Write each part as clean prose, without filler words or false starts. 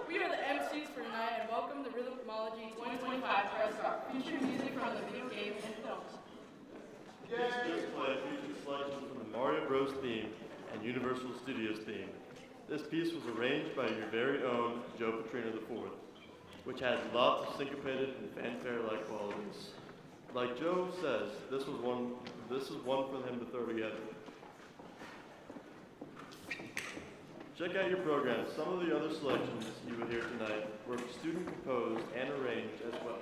We are the MCs for tonight and welcome to Rhythmology 2025 Press Start, featuring music from the video games and films. This play features selections from the Mario Bros. Theme and Universal Studios theme. This piece was arranged by your very own Joe Petrino IV, which has lots of syncopated and fanfare-like qualities. Like Joe says, this is one for him to throw together. Check out your program. Some of the other selections you will hear tonight were student composed and arranged as well,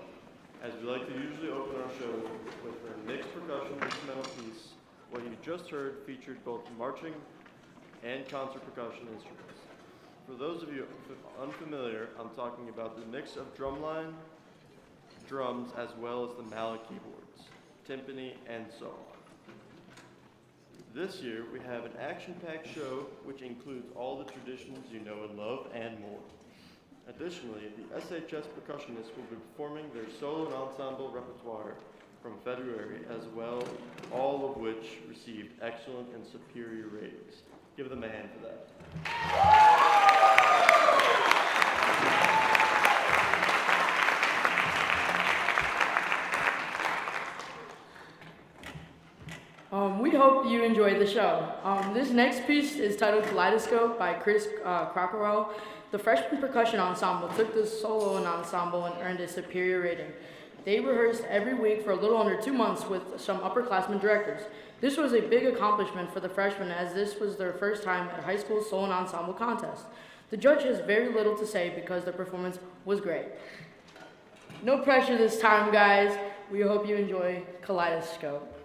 as we like to usually open our show with a mixed percussion instrumental piece. What you just heard featured both marching and concert percussion instruments. For those of you unfamiliar, I'm talking about the mix of drumline, drums, as well as the mallet keyboards, timpani, and so on. This year, we have an action-packed show which includes all the traditions you know and love and more. Additionally, the SHS percussionists will be performing their solo and ensemble repertoire from February as well, all of which received excellent and superior ratings. Give them a hand for that. We hope you enjoyed the show. This next piece is titled Kaleidoscope by Chris Crockerell. The freshman percussion ensemble took this solo and ensemble and earned a superior rating. They rehearsed every week for a little under 2 months with some upperclassmen directors. This was a big accomplishment for the freshmen as this was their first time at a high school solo and ensemble contest. The judge has very little to say because their performance was great. No pressure this time, guys. We hope you enjoy Kaleidoscope.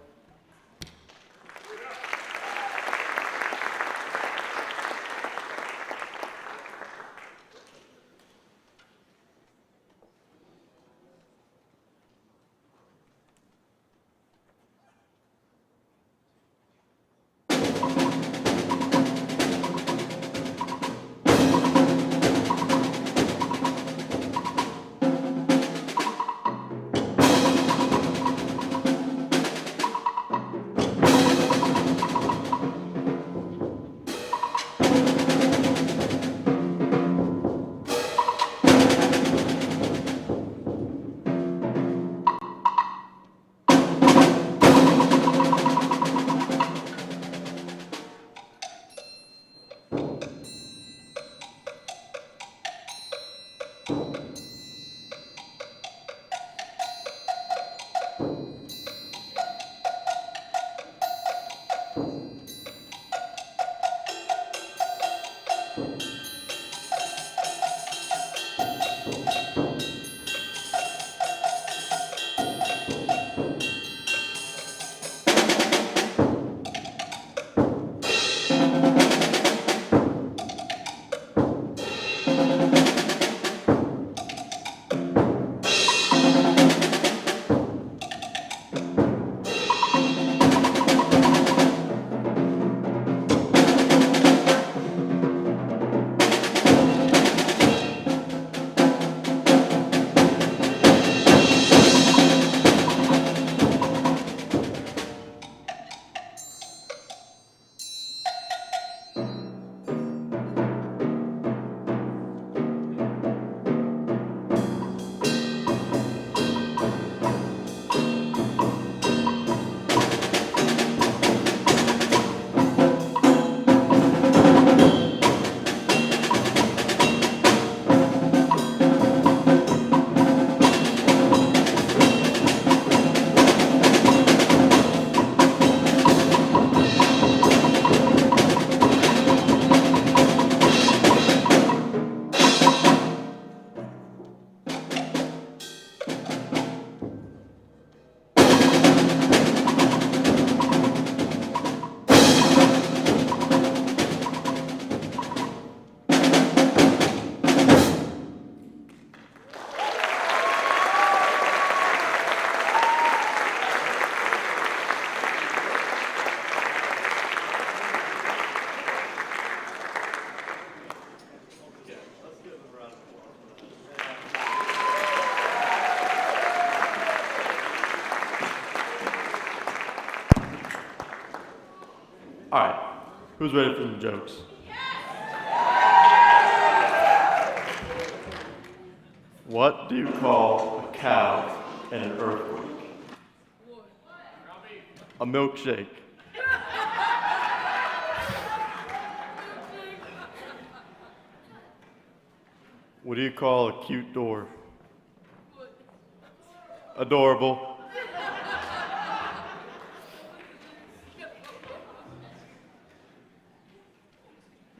All right, who's ready for some jokes? What do you call a cow in an earthquake? A milkshake. What do you call a cute door? Adorable.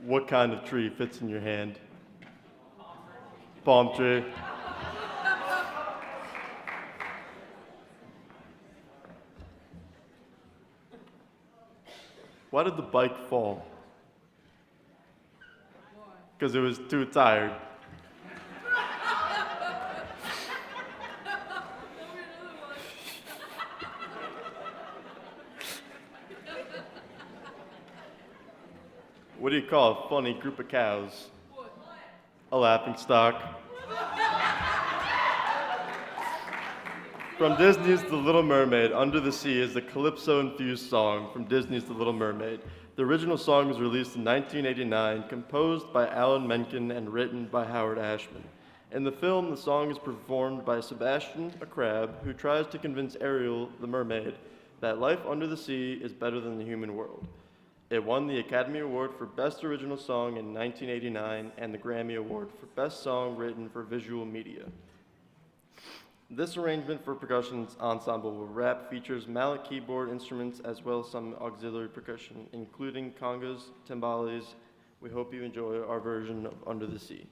What kind of tree fits in your hand? Palm tree. Why did the bike fall? Because it was too tired. What do you call a funny group of cows? A laughing stock. From Disney's The Little Mermaid, Under the Sea is the calypso-infused song from Disney's The Little Mermaid. The original song was released in 1989, composed by Alan Menken and written by Howard Ashman. In the film, the song is performed by Sebastian, a crab, who tries to convince Ariel, the mermaid, that life under the sea is better than the human world. It won the Academy Award for Best Original Song in 1989 and the Grammy Award for Best Song Written for Visual Media. This arrangement for percussion ensemble with rap features mallet keyboard instruments as well as some auxiliary percussion, including congas, timbales. We hope you enjoy our version of Under the Sea.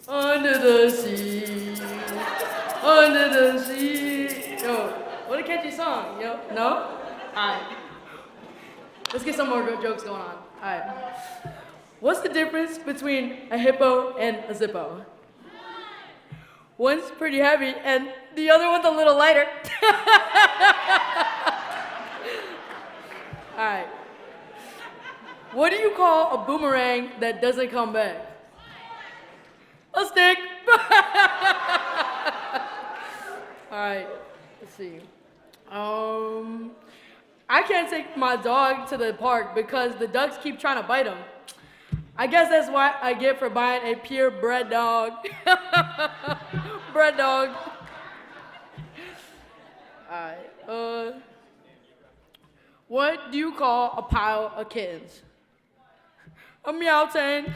Under the sea, under the sea. Yo, what a catchy song, yo. No? Alright. Let's get some more jokes going on. Alright. What's the difference between a hippo and a zippo? One's pretty heavy and the other one's a little lighter. All right. What do you call a boomerang that doesn't come back? A stick. All right. Let's see. I can't take my dog to the park because the ducks keep trying to bite him. I guess that's what I get for buying a purebred dog. Bred dog. Alright, what do you call a pile of kittens? A meow tank.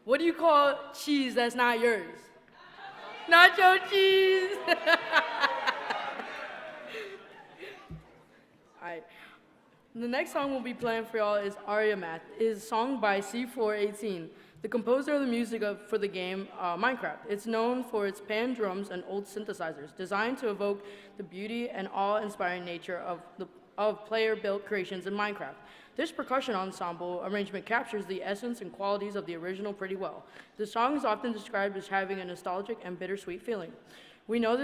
What do you call cheese that's not yours? Nacho cheese. Alright. The next song we'll be playing for y'all is Aria Math. It is sung by C418, the composer of the music for the game Minecraft. It's known for its pan drums and old synthesizers, designed to evoke the beauty and awe-inspiring nature of player-built creations in Minecraft. This percussion ensemble arrangement captures the essence and qualities of the original pretty well. The song is often described as having a nostalgic and bittersweet feeling. We know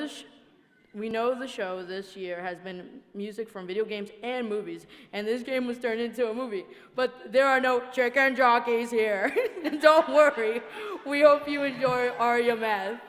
the show this year has been music from video games and movies, and this game was turned into a movie. But there are no chicken jockeys here. Don't worry. We hope you enjoy Aria Math.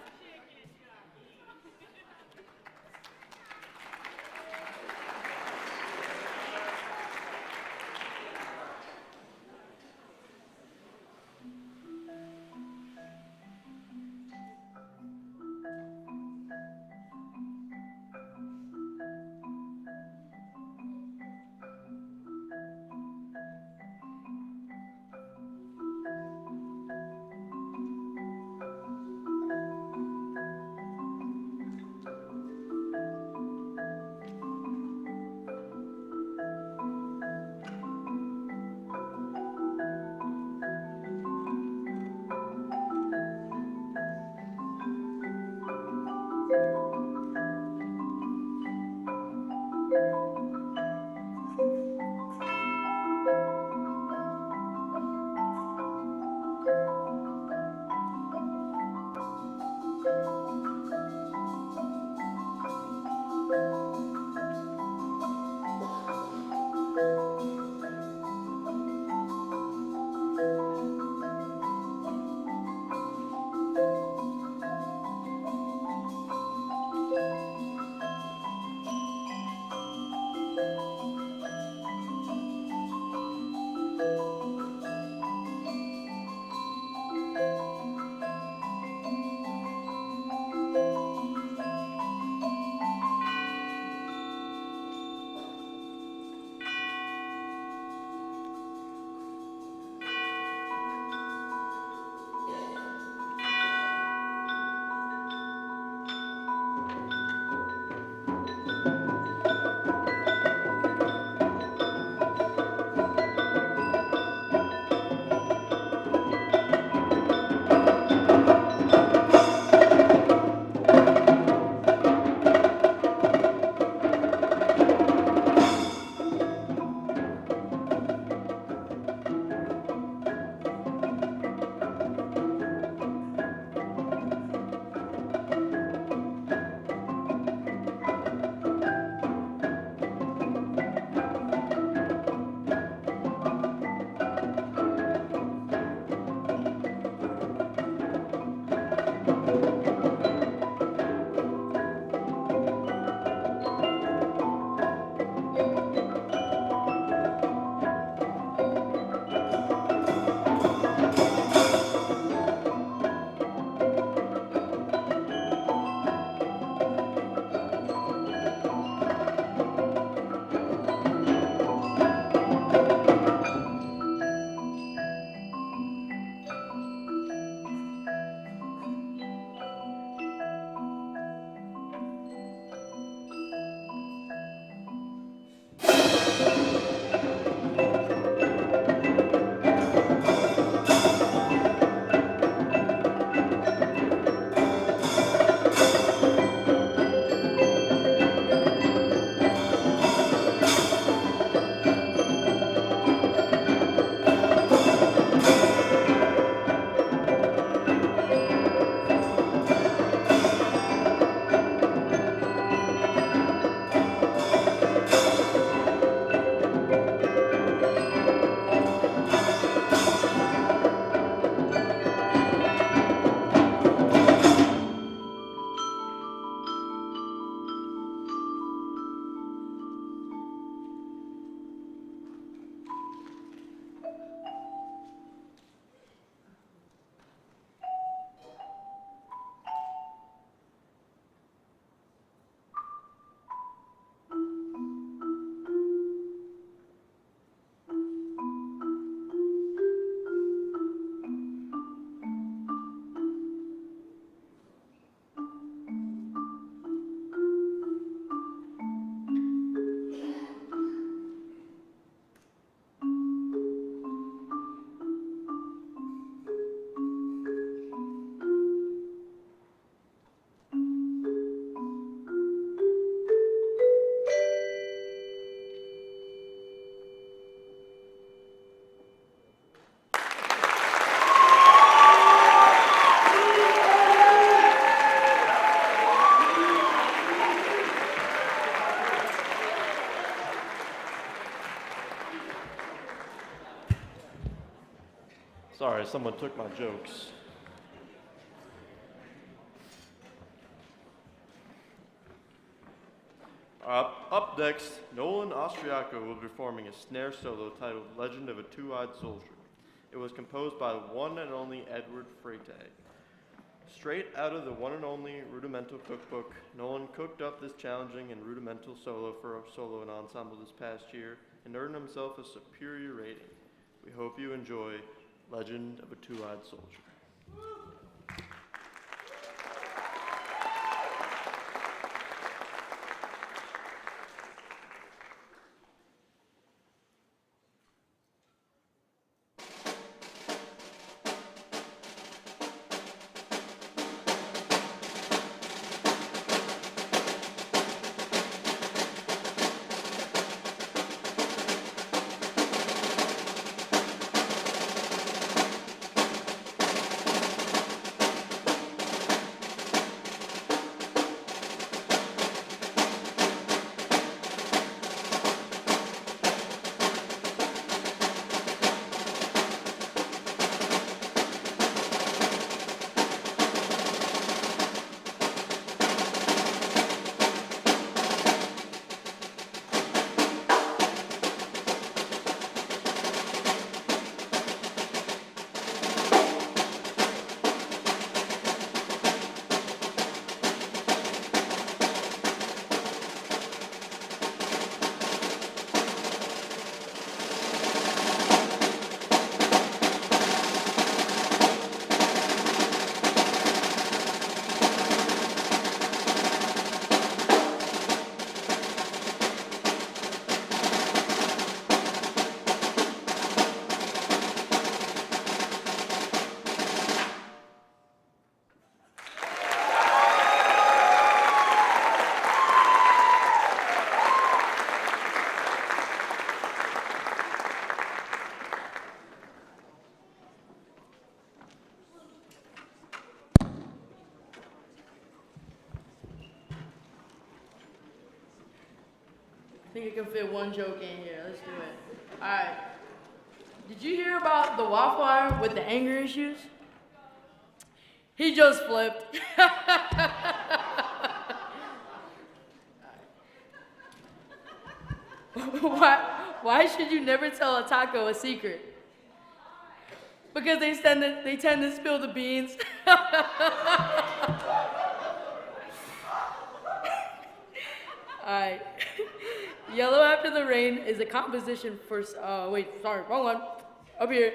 someone took my jokes. Up next, Nolan Austriaco will be performing a snare solo titled Legend of a Two-Eyed Soldier. It was composed by the one and only Edward Freytag. Straight out of the one and only Rudimental Cookbook, Nolan cooked up this challenging and rudimental solo for a solo and ensemble this past year and earned himself a superior rating. We hope you enjoy Legend of a Two-Eyed Soldier. I think I can fit one joke in here. Let's do it. All right. Did you hear about the Waffle Iron with the anger issues? He just flipped. Why should you never tell a taco a secret? Because they tend to spill the beans. Alright. Yellow After the Rain is a composition for, wrong one. Up here.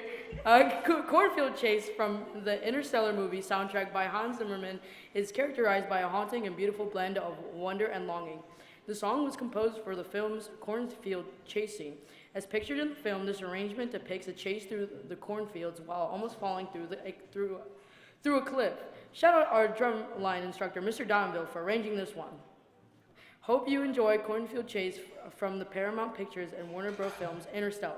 Cornfield Chase from the Interstellar movie soundtrack by Hans Zimmerman is characterized by a haunting and beautiful blend of wonder and longing. The song was composed for the film's cornfield chase scene. As pictured in the film, this arrangement depicts a chase through the cornfields while almost falling through a cliff. Shout out our drumline instructor, Mr. Donville, for arranging this one. Hope you enjoy Cornfield Chase from the Paramount Pictures and Warner Bros. Films Interstellar.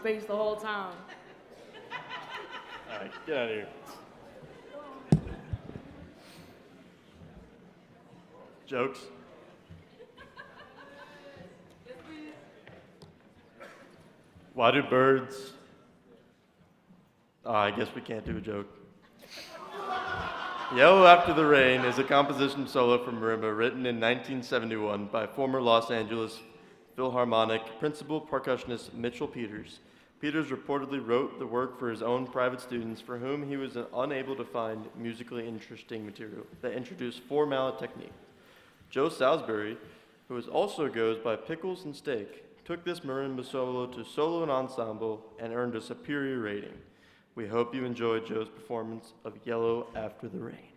space the whole time. All right, get out of here. Jokes? Why do birds... I guess we can't do a joke. Yellow After the Rain is a composition solo from Marimba written in 1971 by former Los Angeles Philharmonic principal percussionist Mitchell Peters. Peters reportedly wrote the work for his own private students for whom he was unable to find musically interesting material that introduced four-mallet technique. Joe Salisbury, who also goes by Pickles and Steak, took this marimba solo to solo and ensemble and earned a superior rating. We hope you enjoyed Joe's performance of Yellow After the Rain.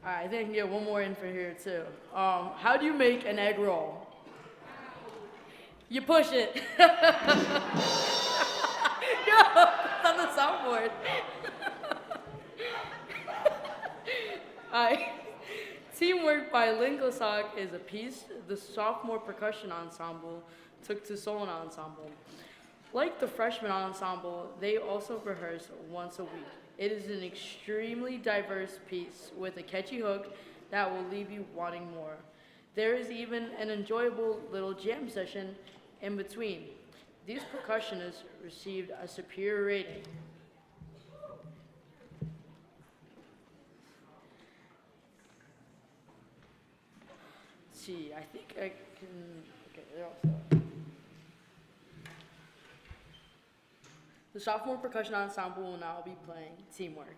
All right, I think I can get one more in for here too. How do you make an egg roll? You push it. Yo, it's on the soundboard. All right. Teamwork by Linklasak is a piece the sophomore percussion ensemble took to solo ensemble. Like the freshman ensemble, they also rehearse once a week. It is an extremely diverse piece with a catchy hook that will leave you wanting more. There is even an enjoyable little jam session in between. These percussionists received a superior rating. Let's see, I think I can, okay, they're all set. The sophomore percussion ensemble will now be playing Teamwork.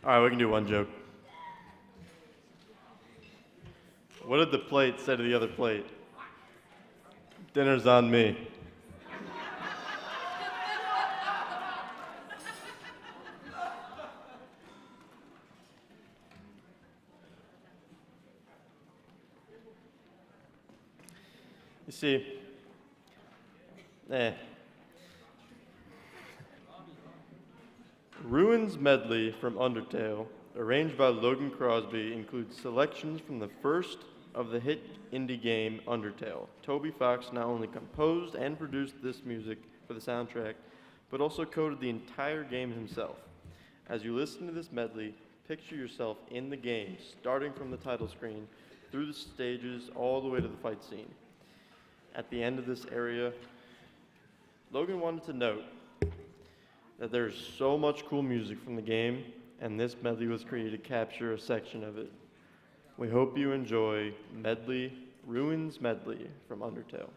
All right, we can do one joke. What did the plate say to the other plate? Dinner's on me. You see, Ruins Medley from Undertale, arranged by Logan Crosby, includes selections from the first of the hit indie game Undertale. Toby Fox not only composed and produced this music for the soundtrack, but also coded the entire game himself. As you listen to this medley, picture yourself in the game, starting from the title screen, through the stages, all the way to the fight scene. At the end of this area, Logan wanted to note that there's so much cool music from the game, and this medley was created to capture a section of it. We hope you enjoy Ruins Medley from Undertale.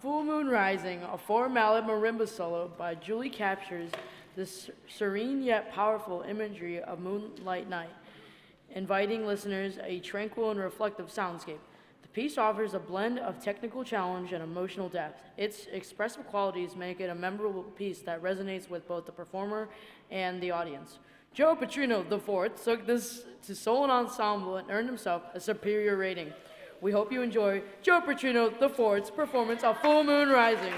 Full Moon Rising, a four-mallet marimba solo by Julie captures the serene yet powerful imagery of moonlight night, inviting listeners a tranquil and reflective soundscape. The piece offers a blend of technical challenge and emotional depth. Its expressive qualities make it a memorable piece that resonates with both the performer and the audience. Joe Petrino IV took this to solo ensemble and earned himself a superior rating. We hope you enjoy Joe Petrino IV's performance of Full Moon Rising.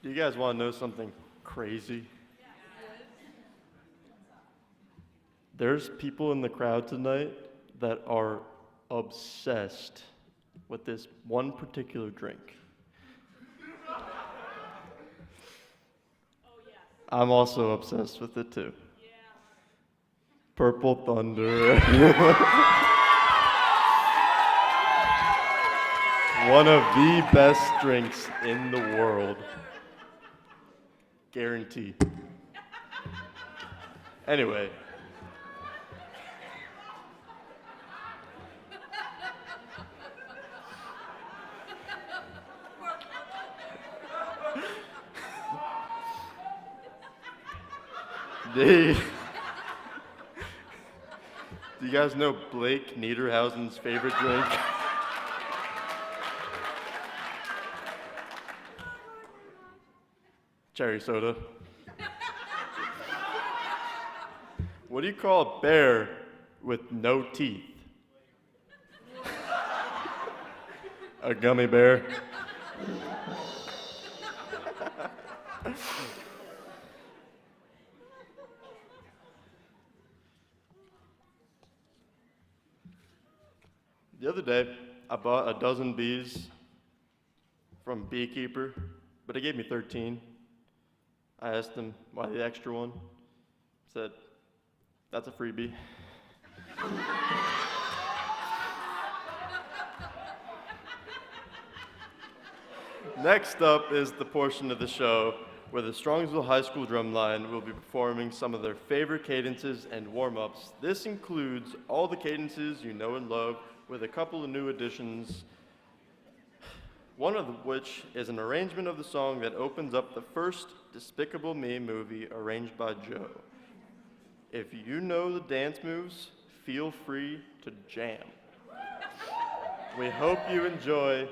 Do you guys want to know something crazy? There's people in the crowd tonight that are obsessed with this one particular drink. I'm also obsessed with it too. Purple Thunder. One of the best drinks in the world. Guarantee. Anyway. Do you guys know Blake Niederhausen's favorite drink? Cherry soda. What do you call a bear with no teeth? A gummy bear. The other day, I bought a dozen bees from Beekeeper, but he gave me 13. I asked him why the extra one. Said, that's a freebie. Next up is the portion of the show where the Strongsville High School Drumline will be performing some of their favorite cadences and warm-ups. This includes all the cadences you know and love, with a couple of new additions, one of which is an arrangement of the song that opens up the first Despicable Me movie arranged by Joe. If you know the dance moves, feel free to jam. We hope you enjoy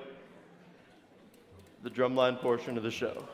the drumline portion of the show.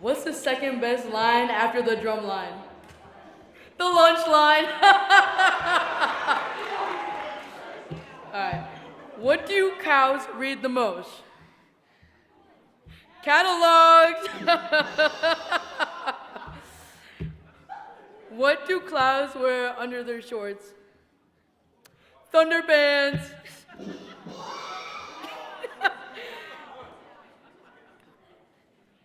What's the second best line after the drum line? The lunch line. Alright. What do cows read the most? Catalogs. What do clowns wear under their shorts? Thunderbands.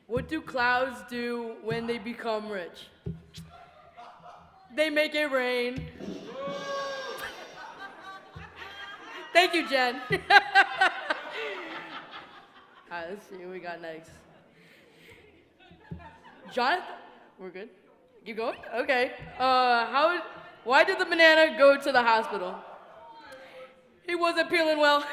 What do clouds do when they become rich? They make it rain. Thank you, Jen. All right, let's see what we got next. Jonathan, we're good? Keep going? Okay. Why did the banana go to the hospital? He wasn't peeling well.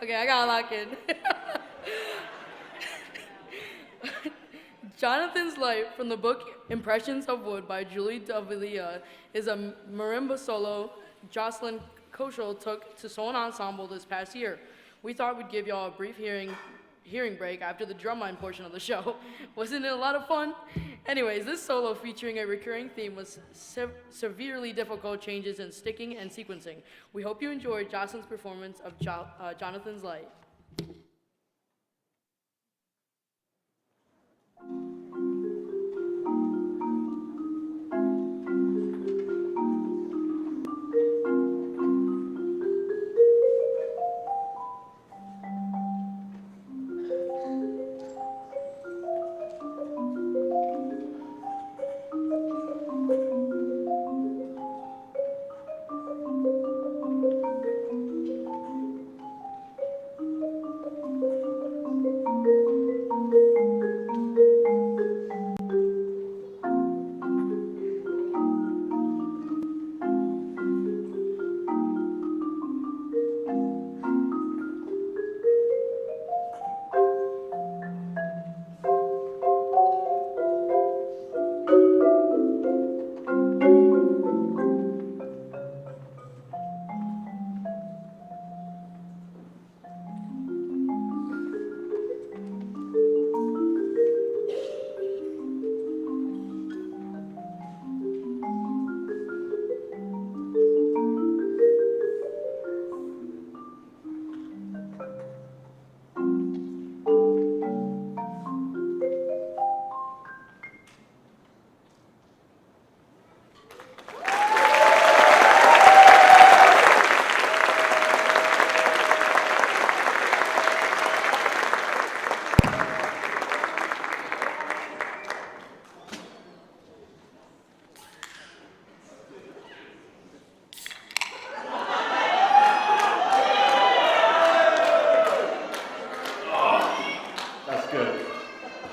Okay, I gotta lock in. Jonathan's Life from the book Impressions of Wood by Julie Davila is a marimba solo Jocelyn Koschel took to Solon Ensemble this past year. We thought we'd give y'all a brief hearing break after the drumline portion of the show. Wasn't it a lot of fun? Anyways, this solo featuring a recurring theme was severely difficult changes in sticking and sequencing. We hope you enjoyed Jocelyn's performance of Jonathan's Light.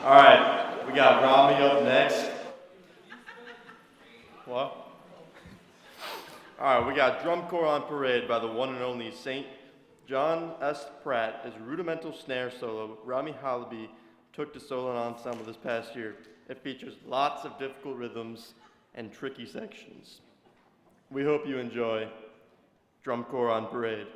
All right, we got Rami up next. What? All right, we got Drum Corps on Parade by the one and only St. John S. Pratt as rudimental snare solo Rami Halaby took to solo ensemble this past year. It features lots of difficult rhythms and tricky sections. We hope you enjoy Drum Corps on Parade.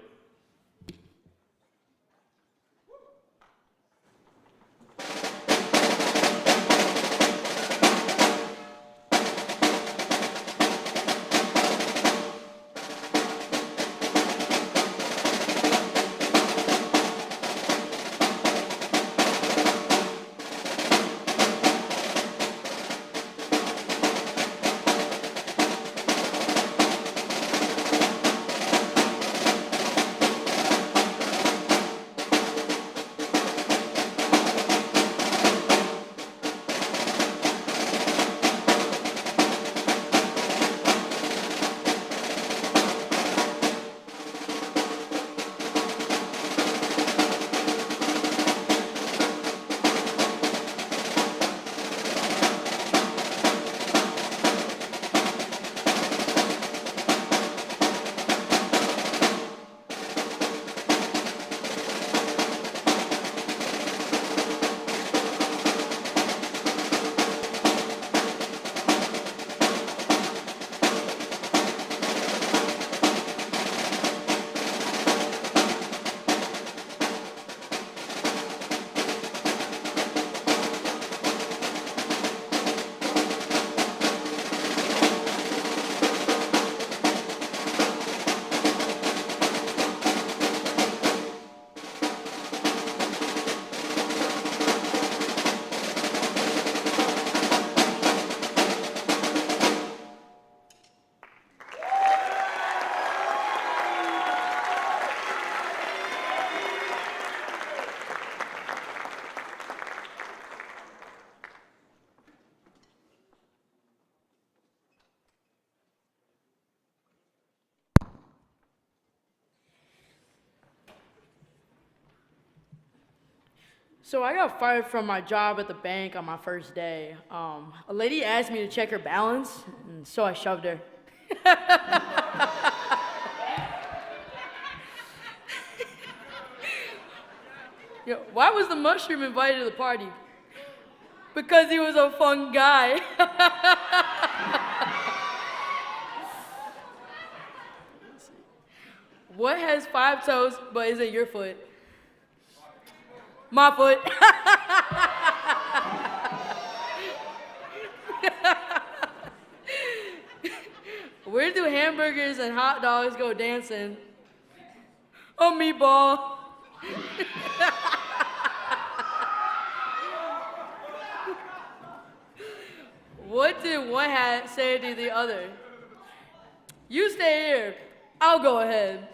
So I got fired from my job at the bank on my first day. A lady asked me to check her balance, and so I shoved her. Why was the mushroom invited to the party? Because he was a fun guy. What has 5 toes but isn't your foot? My foot. Where do hamburgers and hot dogs go dancing? A meatball. What did one hat say to the other? You stay here. I'll go ahead.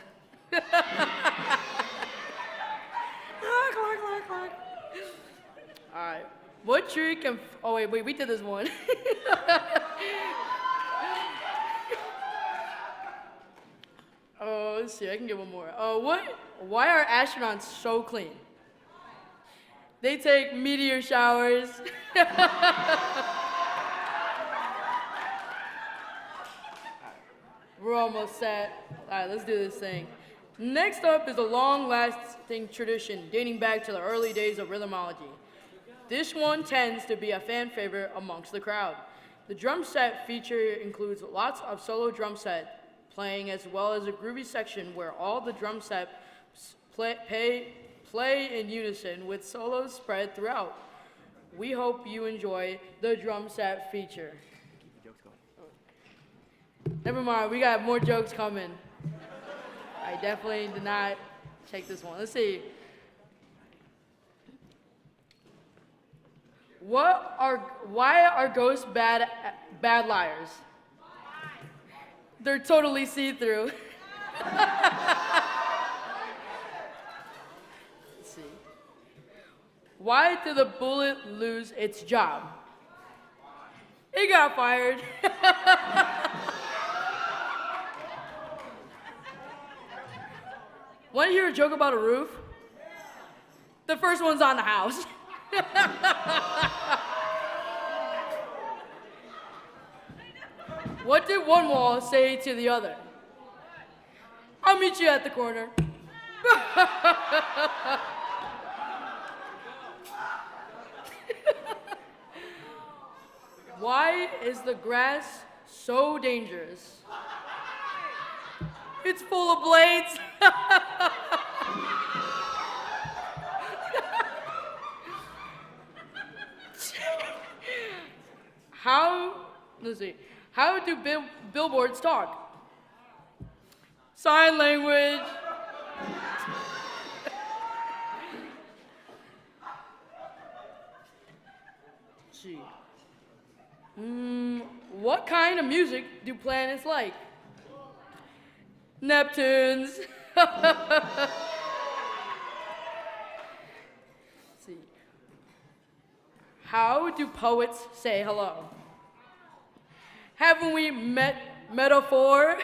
All right. What tree can? Oh wait, we did this one. Oh, let's see. I can get one more. Why are astronauts so clean? They take meteor showers. We're almost set. All right, let's do this thing. Next up is a long-lasting tradition dating back to the early days of rhythmology. This one tends to be a fan favorite amongst the crowd. The drum set feature includes lots of solo drum set playing as well as a groovy section where all the drum sets play in unison with solos spread throughout. We hope you enjoy the drum set feature. Never mind, we got more jokes coming. I definitely did not check this one. Let's see. Why are ghosts bad liars? They're totally see-through. Let's see. Why did the bullet lose its job? It got fired. Want to hear a joke about a roof? The first one's on the house. What did one wall say to the other? I'll meet you at the corner. Why is the grass so dangerous? It's full of blades. How do billboards talk? Sign language. Let's see. What kind of music do planets like? Neptunes. Let's see. How do poets say hello? Haven't we met metaphor?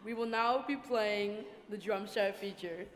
We will now be playing the drum set feature.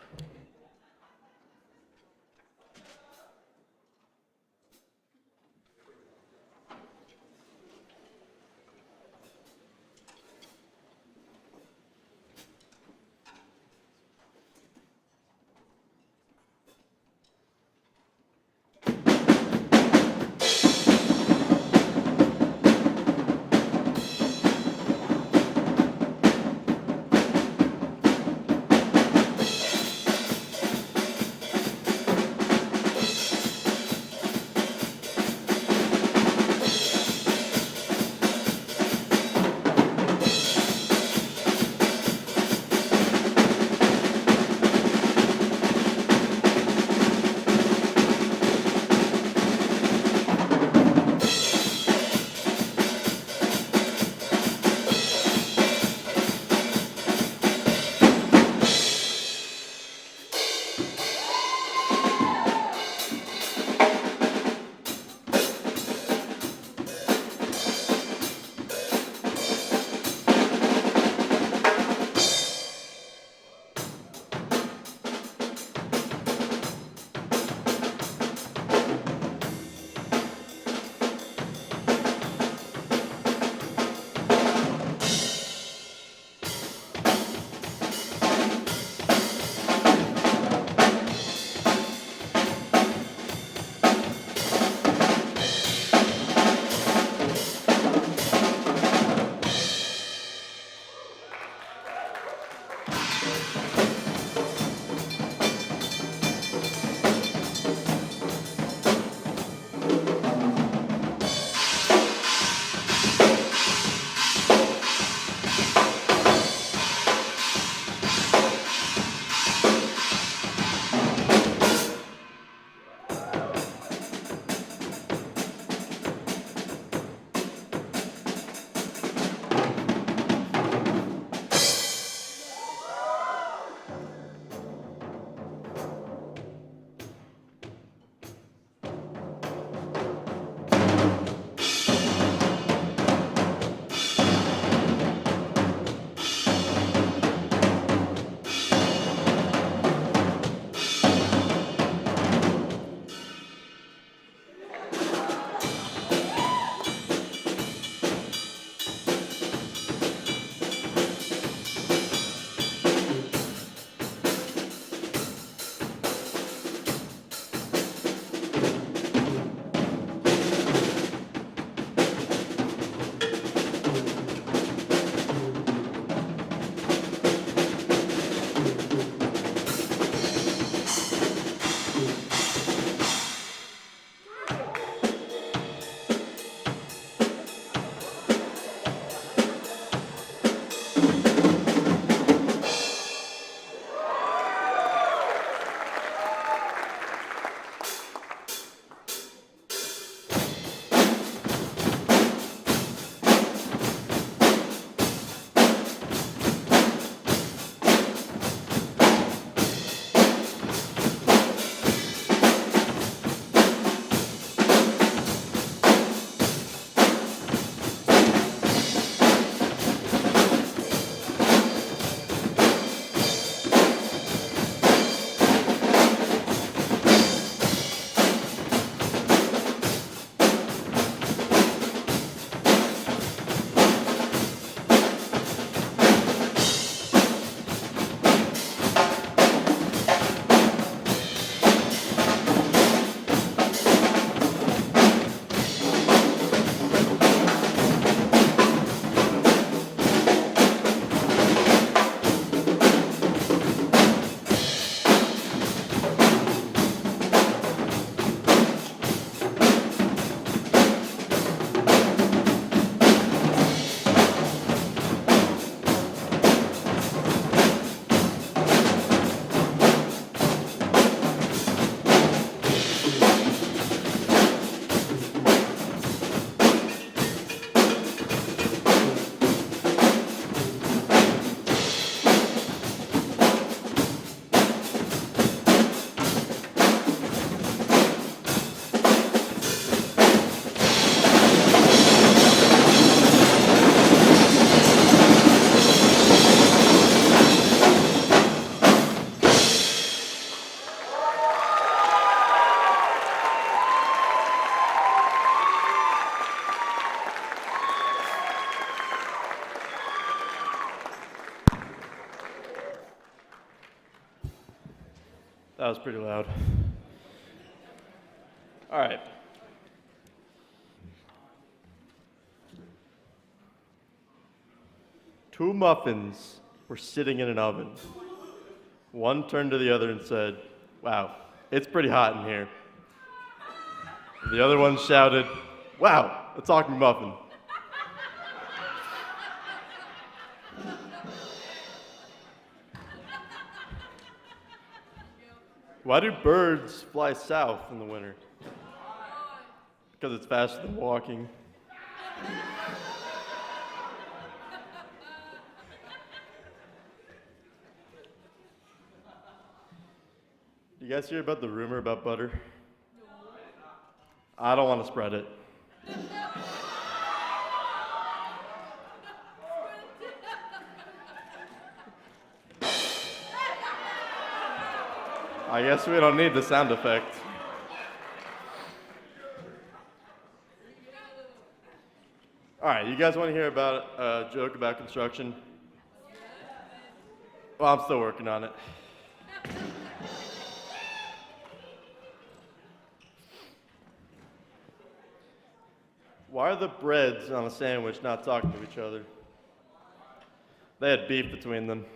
That was pretty loud. All right. Two muffins were sitting in an oven. One turned to the other and said, "Wow, it's pretty hot in here." The other one shouted, "Wow, a talking muffin." Why do birds fly south in the winter? Because it's faster than walking. Do you guys hear about the rumor about butter? I don't want to spread it. I guess we don't need the sound effect. All right, you guys want to hear about a joke about construction? Well, I'm still working on it. Why are the breads on a sandwich not talking to each other? They had beef between them.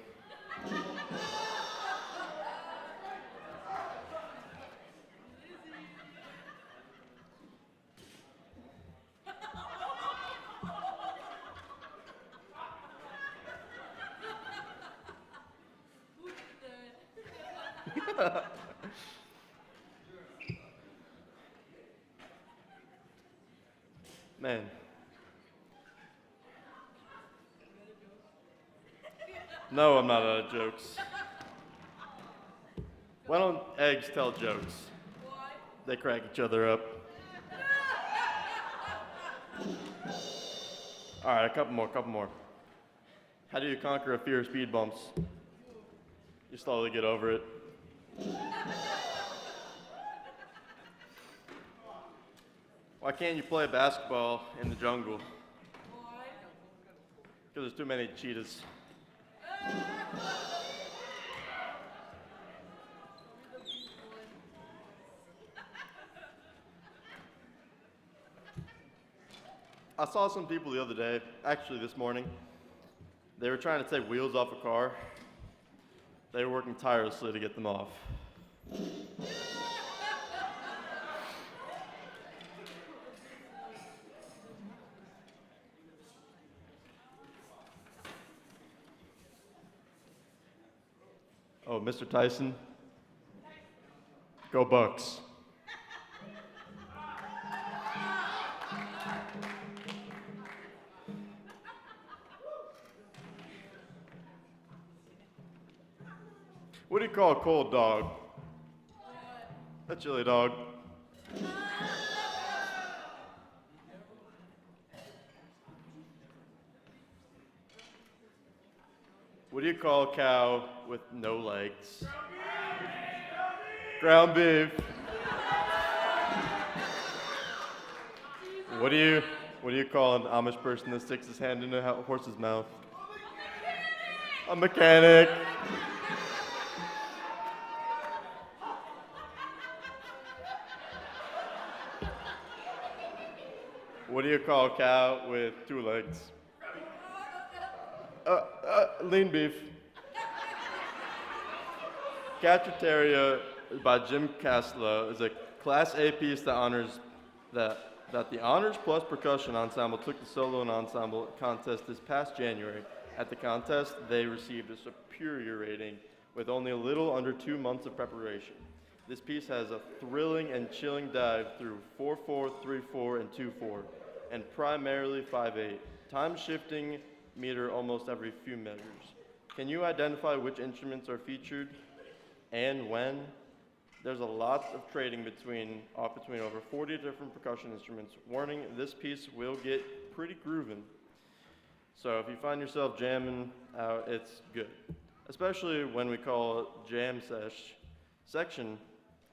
Man. No, I'm not out of jokes. Why don't eggs tell jokes? They crack each other up. All right, a couple more. How do you conquer a fear of speed bumps? You slowly get over it. Why can't you play basketball in the jungle? Because there's too many cheetahs. I saw some people the other day, actually this morning. They were trying to take wheels off a car. They were working tirelessly to get them off. Oh, Mr. Tyson, go Bucks. What do you call a cold dog? A chili dog. What do you call a cow with no legs? Ground beef. What do you call an Amish person that sticks his hand in a horse's mouth? A mechanic. What do you call a cow with two legs? Lean beef. Cacciateria by Jim Caslow is a Class A piece that honors that the Honors Plus Percussion Ensemble took the solo and ensemble contest this past January. At the contest, they received a superior rating with only a little under 2 months of preparation. This piece has a thrilling and chilling dive through 4/4, 3/4, and 2/4, and primarily 5/8, time shifting meter almost every few measures. Can you identify which instruments are featured and when? There's a lot of trading between over 40 different percussion instruments. Warning, this piece will get pretty groovin'. So if you find yourself jamming out, it's good. Especially when we call it jam section,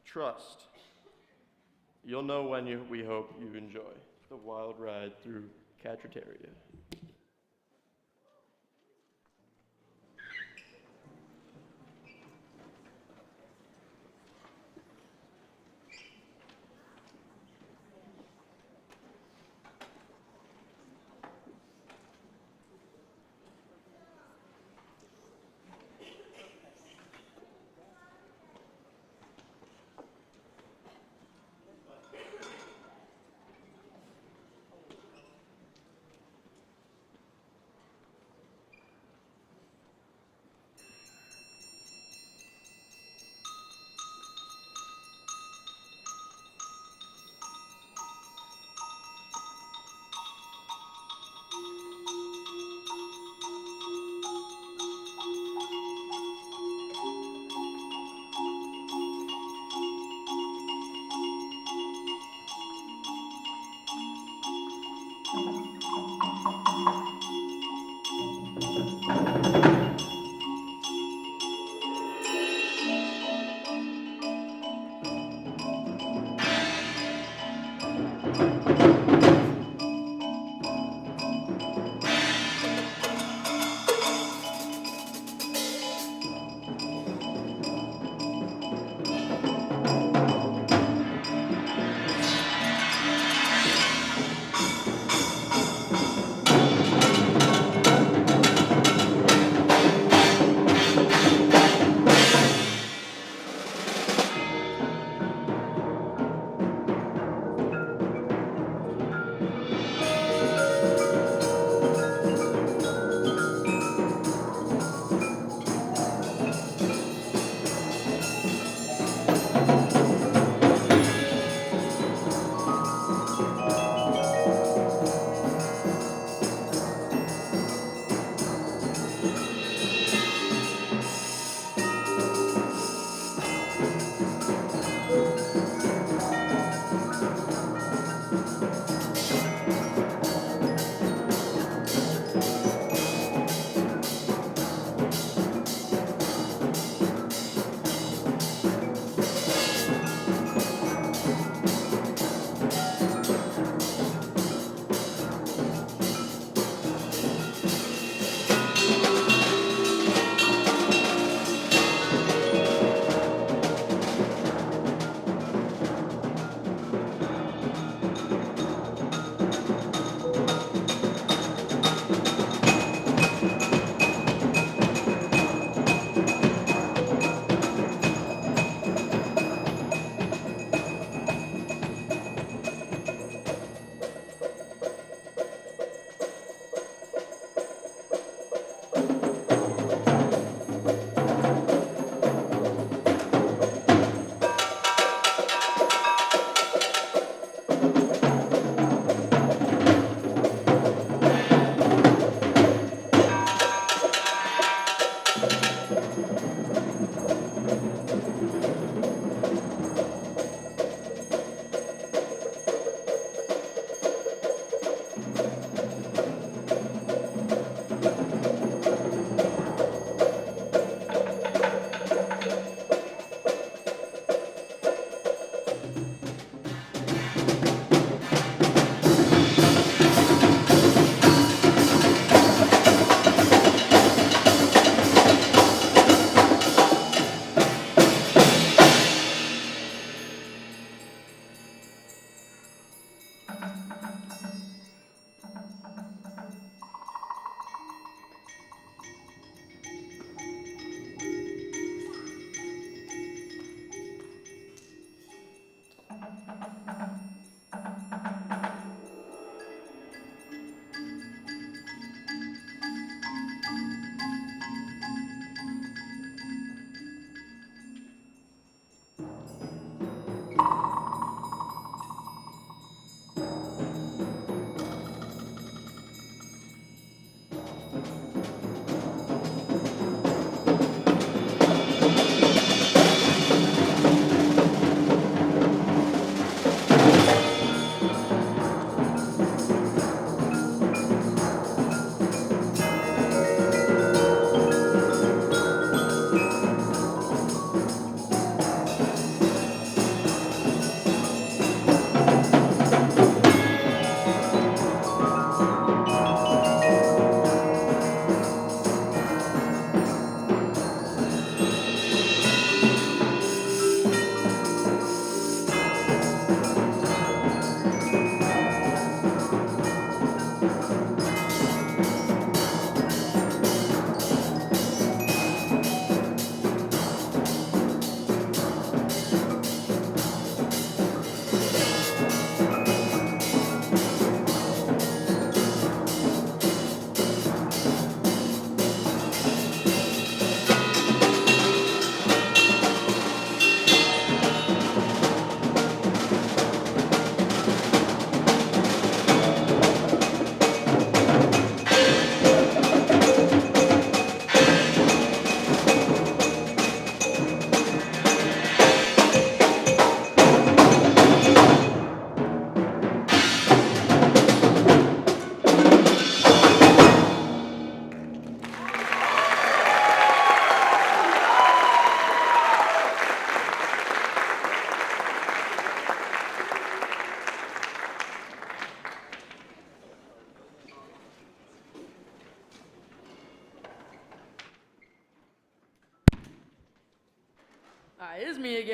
trust. You'll know when we hope you enjoy the wild ride through Cacciateria.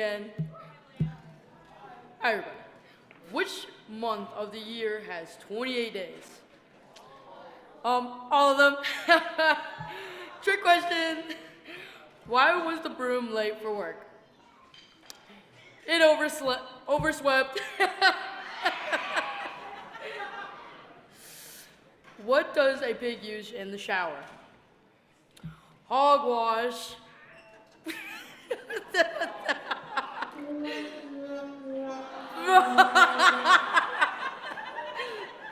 again. All right, everybody. Which month of the year has 28 days? All of them. Trick question. Why was the broom late for work? It overswept. What does a pig use in the shower? Hogwash.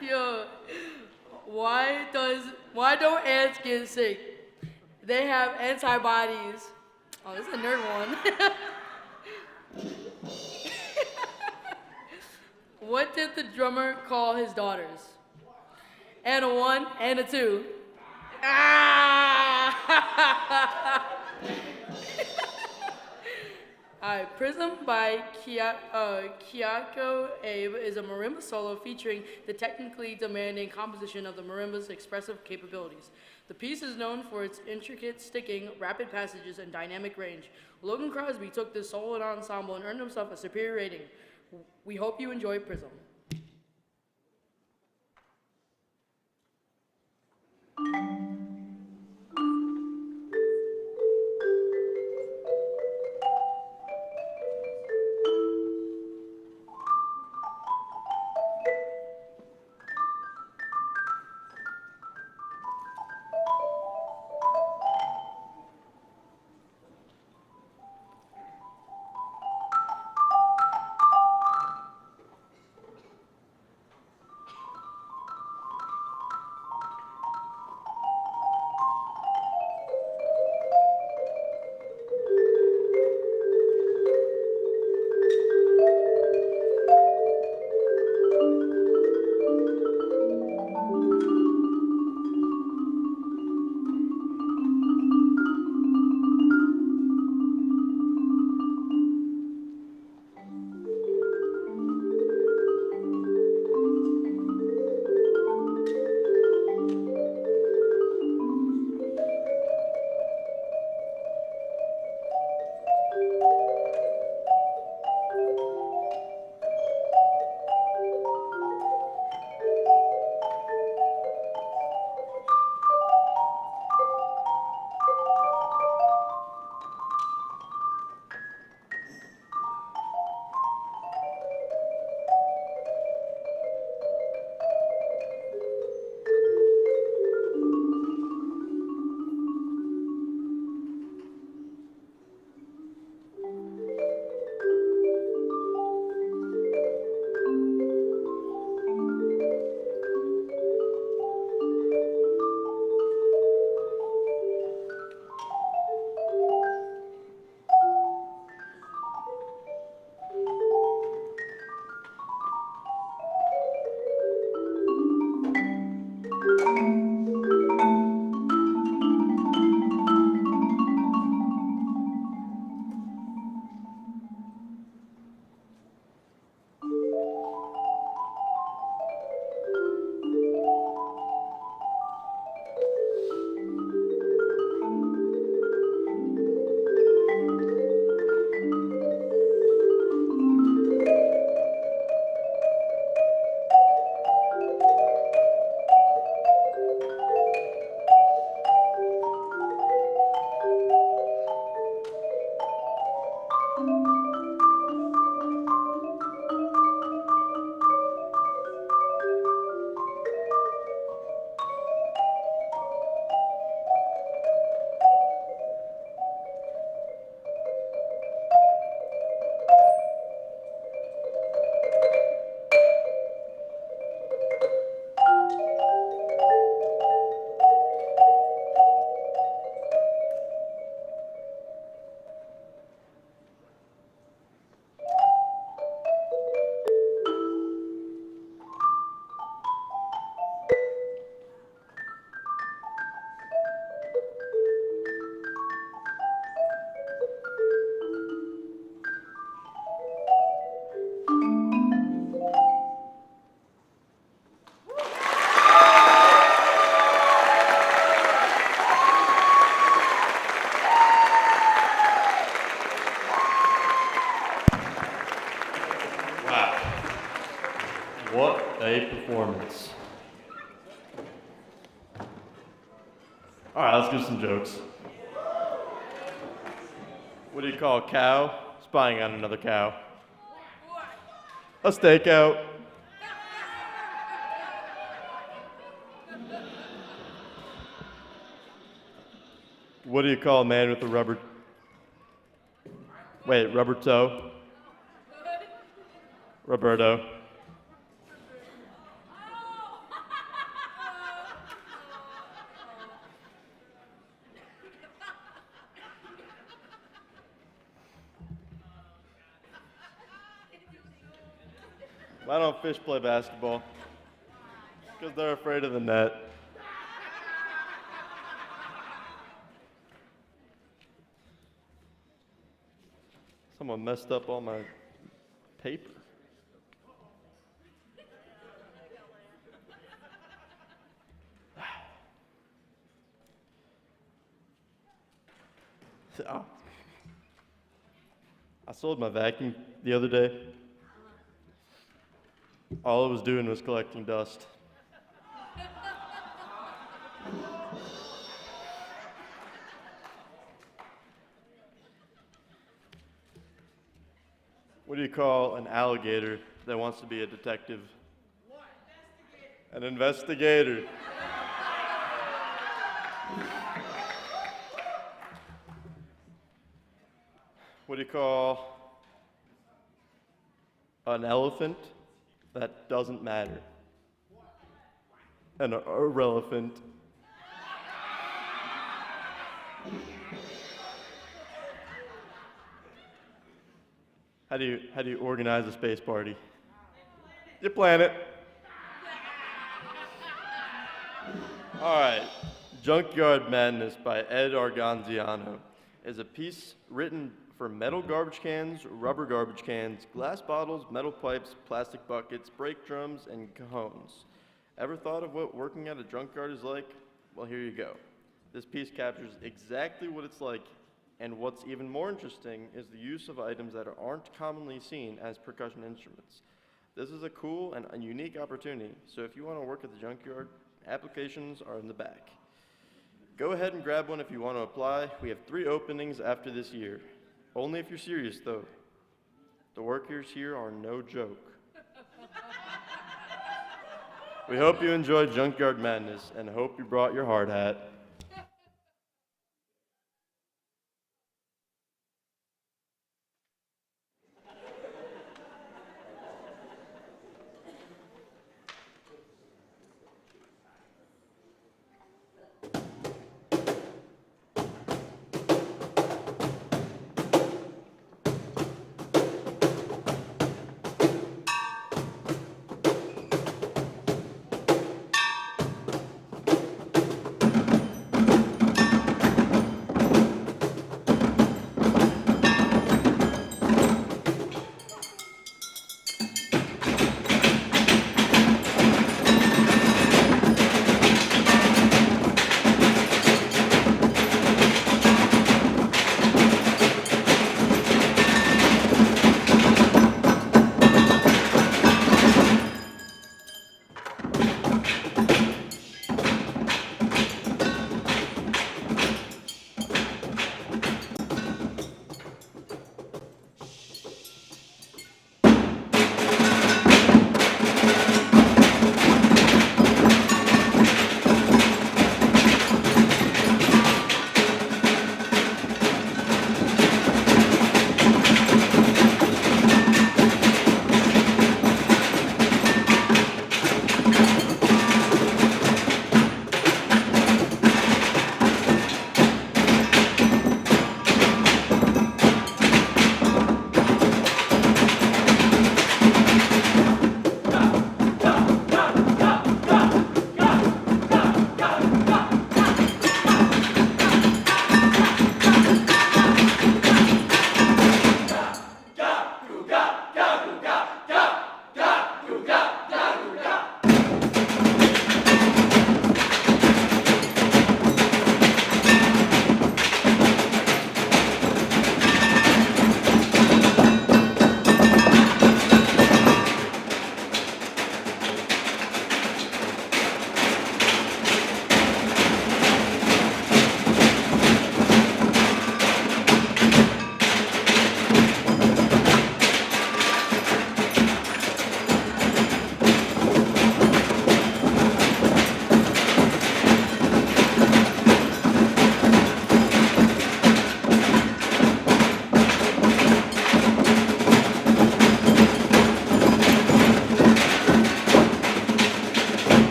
Yo, why don't ants get sick? They have antibodies. Oh, this is a nerd one. What did the drummer call his daughters? And a 1 and a 2. Ah! Alright, Prism by Kyoko Abe is a marimba solo featuring the technically demanding composition of the marimba's expressive capabilities. The piece is known for its intricate sticking, rapid passages, and dynamic range. Logan Crosby took this solo and ensemble and earned himself a superior rating. We hope you enjoy Prism. What a performance. All right, let's do some jokes. What do you call a cow spying on another cow? A stakeout. What do you call a man with a rubber toe? Roberto. Why don't fish play basketball? Because they're afraid of the net. Someone messed up all my paper. Oh. I sold my vacuum the other day. All it was doing was collecting dust. What do you call an alligator that wants to be a detective? An investigator. What do you call an elephant that doesn't matter? An irrelevant. How do you organize a space party? You plan it. All right. Junkyard Madness by Ed Arganziano is a piece written for metal garbage cans, rubber garbage cans, glass bottles, metal pipes, plastic buckets, brake drums, and cajones. Ever thought of what working at a junkyard is like? Well, here you go. This piece captures exactly what it's like, and what's even more interesting is the use of items that aren't commonly seen as percussion instruments. This is a cool and a unique opportunity, so if you want to work at the junkyard, applications are in the back. Go ahead and grab one if you want to apply. We have 3 openings after this year. Only if you're serious, though. The workers here are no joke. We hope you enjoyed Junkyard Madness and hope you brought your hard hat.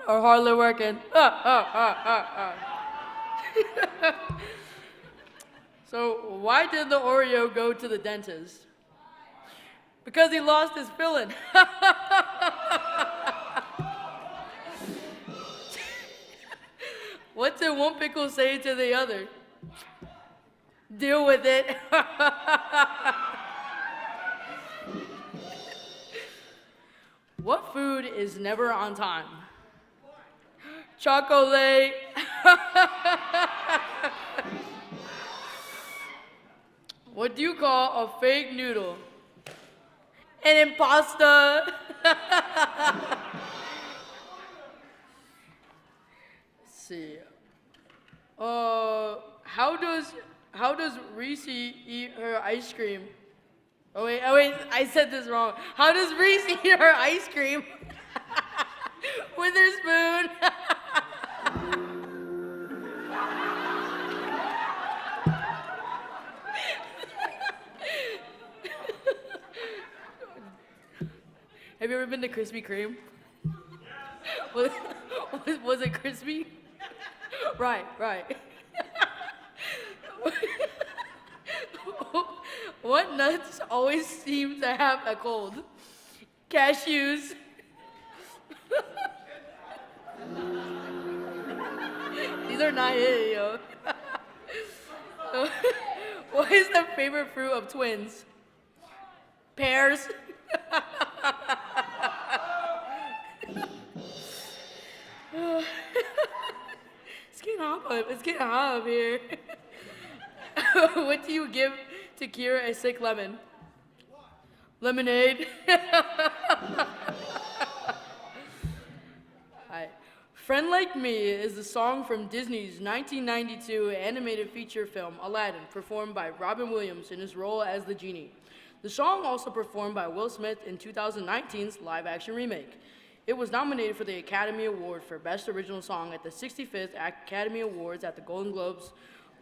or hardly working. So why did the Oreo go to the dentist? Because he lost his filling. What did one pickle say to the other? Deal with it. What food is never on time? Chocolate. What do you call a fake noodle? An imposter. Let's see. How does Reese eat her ice cream? Oh wait, I said this wrong. How does Reese eat her ice cream? With her spoon. Have you ever been to Krispy Kreme? Was it crispy? Right. What nuts always seem to have a cold? Cashews. These are not it, yo. What is the favorite fruit of twins? Pears. It's getting hot up here. What do you give to cure a sick lemon? Lemonade. Alright. Friend Like Me is the song from Disney's 1992 animated feature film Aladdin, performed by Robin Williams in his role as the genie. The song also performed by Will Smith in 2019's live-action remake. It was nominated for the Academy Award for Best Original Song at the 65th Academy Awards at the Golden Globe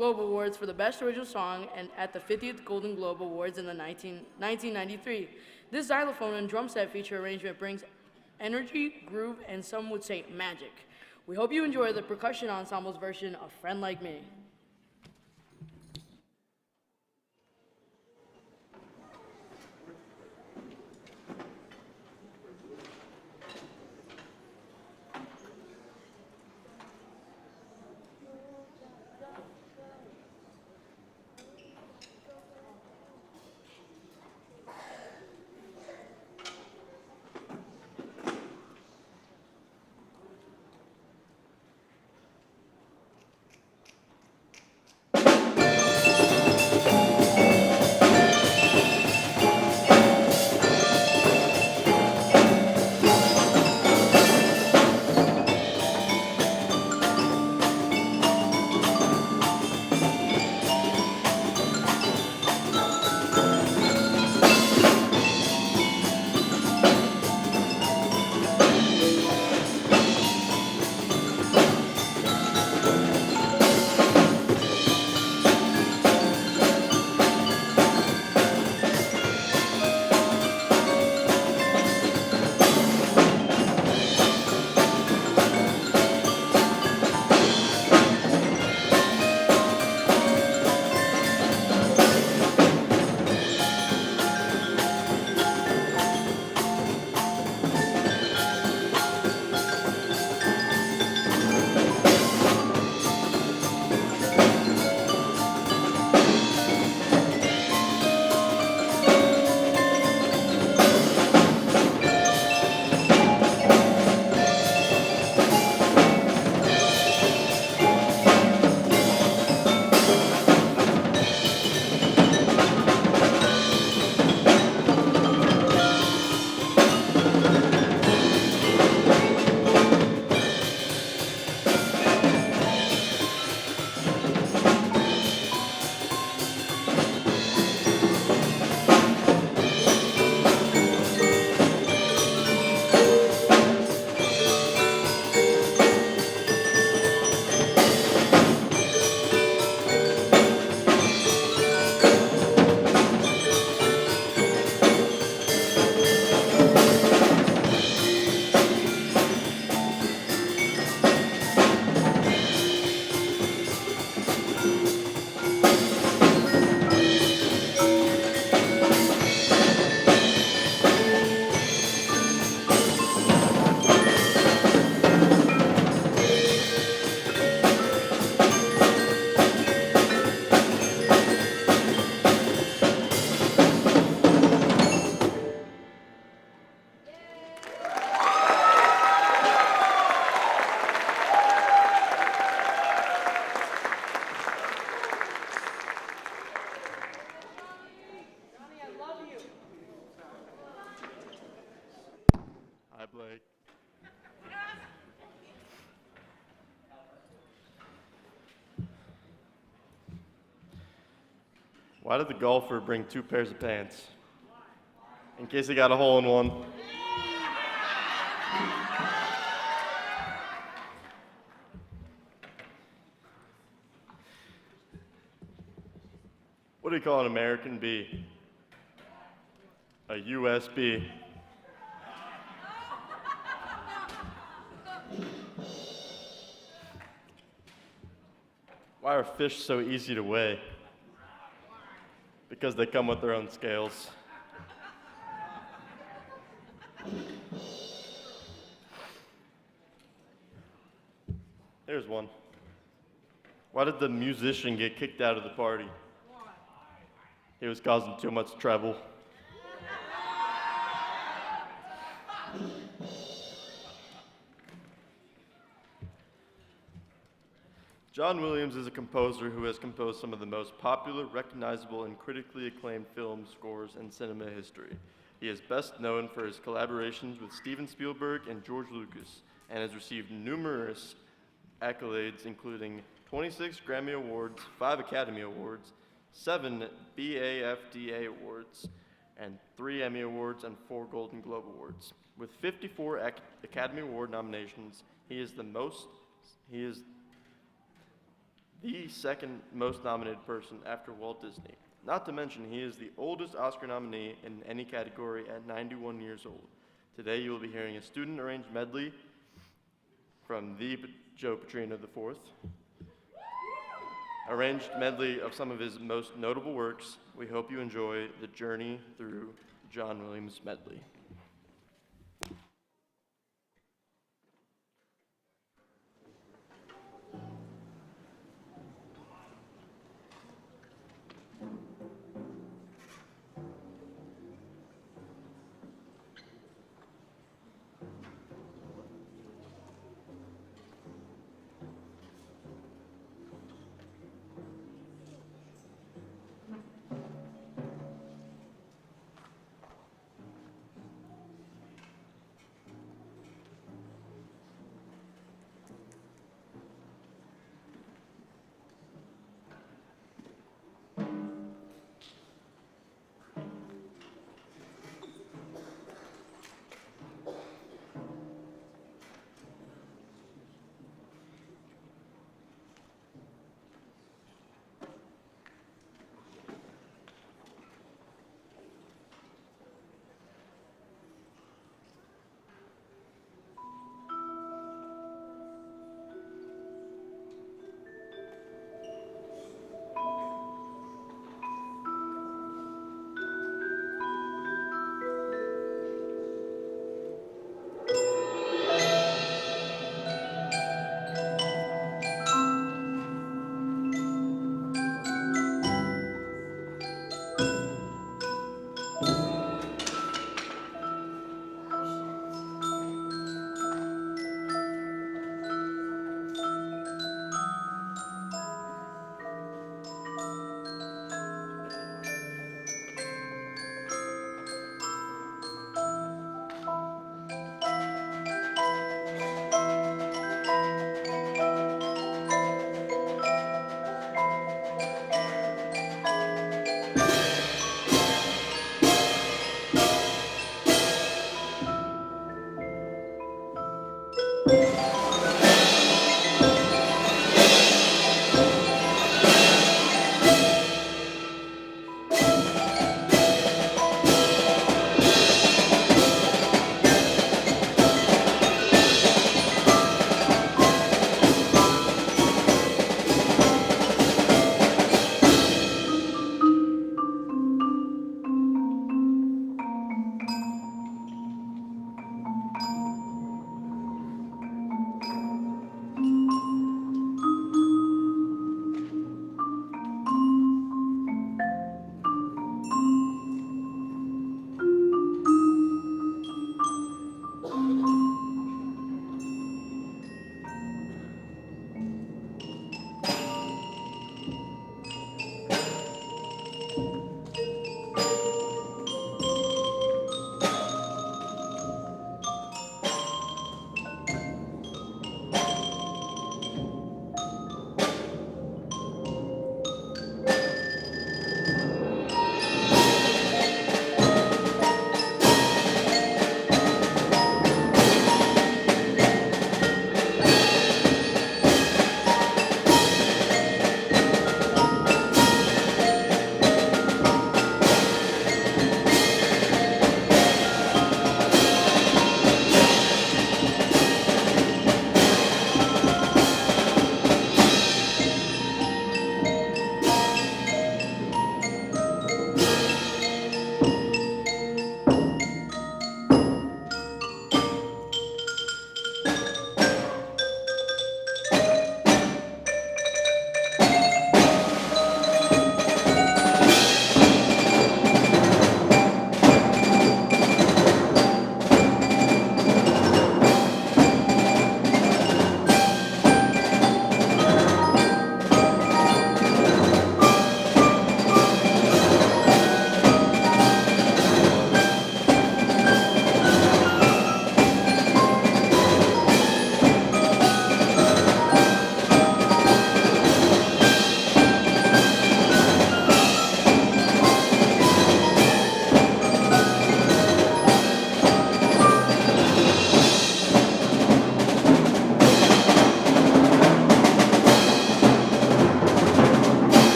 Awards for the Best Original Song and at the 50th Golden Globe Awards in 1993. This xylophone and drum set feature arrangement brings energy, groove, and some would say magic. We hope you enjoy the percussion ensemble's version of Friend Like Me. Why did the golfer bring 2 pairs of pants? In case he got a hole in one. What do you call an American bee? A USB. Why are fish so easy to weigh? Because they come with their own scales. Here's one. Why did the musician get kicked out of the party? He was causing too much trouble. John Williams is a composer who has composed some of the most popular, recognizable, and critically acclaimed film scores in cinema history. He is best known for his collaborations with Steven Spielberg and George Lucas, and has received numerous accolades, including 26 Grammy Awards, 5 Academy Awards, 7 BAFTA Awards, and 3 Emmy Awards and 4 Golden Globe Awards. With 54 Academy Award nominations, he is the second most nominated person after Walt Disney. Not to mention, he is the oldest Oscar nominee in any category at 91 years old. Today, you will be hearing a student-arranged medley from the Joe Petrino IV, arranged medley of some of his most notable works. We hope you enjoy the journey through John Williams medley.